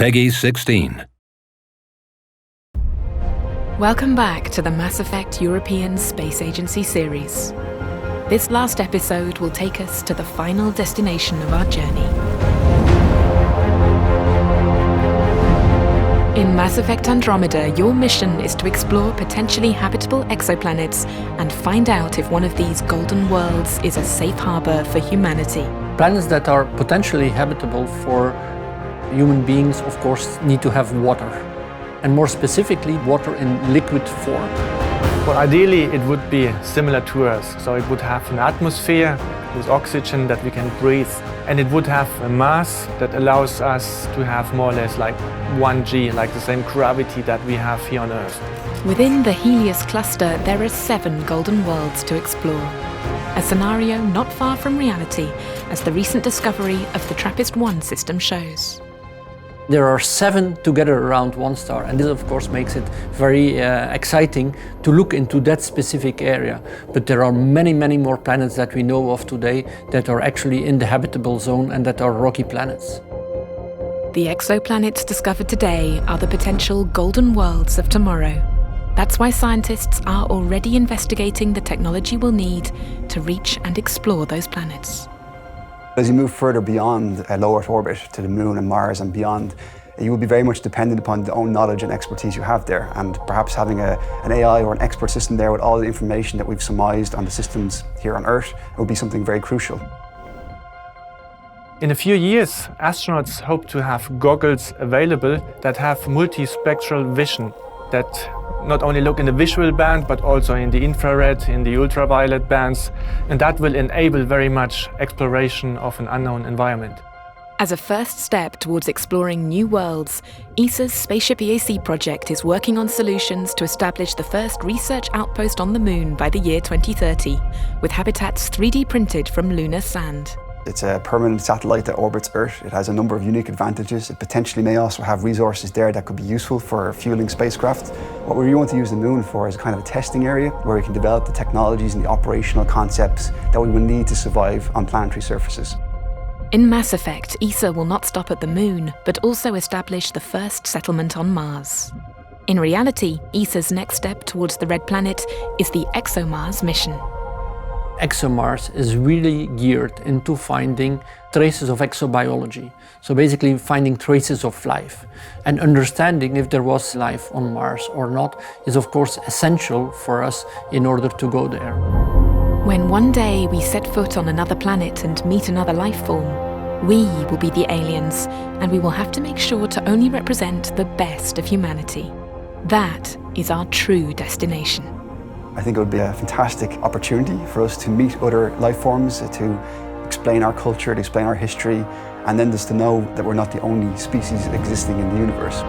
Peggy 16. Welcome back to the Mass Effect European Space Agency series. This last episode will take us to the final destination of our journey. In Mass Effect Andromeda, your mission is to explore potentially habitable exoplanets and find out if one of these golden worlds is a safe harbor for humanity. Planets that are potentially habitable for human beings, of course, need to have water. And more specifically, water in liquid form. Well, ideally, it would be similar to Earth. So it would have an atmosphere with oxygen that we can breathe. And it would have a mass that allows us to have more or less like 1G, like the same gravity that we have here on Earth. Within the Helios cluster, there are 7 golden worlds to explore. A scenario not far from reality, as the recent discovery of the TRAPPIST-1 system shows. There are 7 together around one star, and this of course makes it very exciting to look into that specific area. But there are many more planets that we know of today that are actually in the habitable zone and that are rocky planets. The exoplanets discovered today are the potential golden worlds of tomorrow. That's why scientists are already investigating the technology we'll need to reach and explore those planets. As you move further beyond a low Earth orbit to the Moon and Mars and beyond, you will be very much dependent upon the own knowledge and expertise you have there, and perhaps having an AI or an expert system there with all the information that we've surmised on the systems here on Earth would be something very crucial. In a few years, astronauts hope to have goggles available that have multispectral vision, that not only look in the visual band, but also in the infrared, in the ultraviolet bands, and that will enable very much exploration of an unknown environment. As a first step towards exploring new worlds, ESA's Spaceship EAC project is working on solutions to establish the first research outpost on the Moon by the year 2030, with habitats 3D printed from lunar sand. It's a permanent satellite that orbits Earth. It has a number of unique advantages. It potentially may also have resources there that could be useful for fueling spacecraft. What we really want to use the Moon for is kind of a testing area where we can develop the technologies and the operational concepts that we will need to survive on planetary surfaces. In Mass Effect, ESA will not stop at the Moon, but also establish the first settlement on Mars. In reality, ESA's next step towards the Red Planet is the ExoMars mission. ExoMars is really geared into finding traces of exobiology. So basically finding traces of life. And understanding if there was life on Mars or not is of course essential for us in order to go there. When one day we set foot on another planet and meet another life form, we will be the aliens, and we will have to make sure to only represent the best of humanity. That is our true destination. I think it would be a fantastic opportunity for us to meet other life forms, to explain our culture, to explain our history, and then just to know that we're not the only species existing in the universe.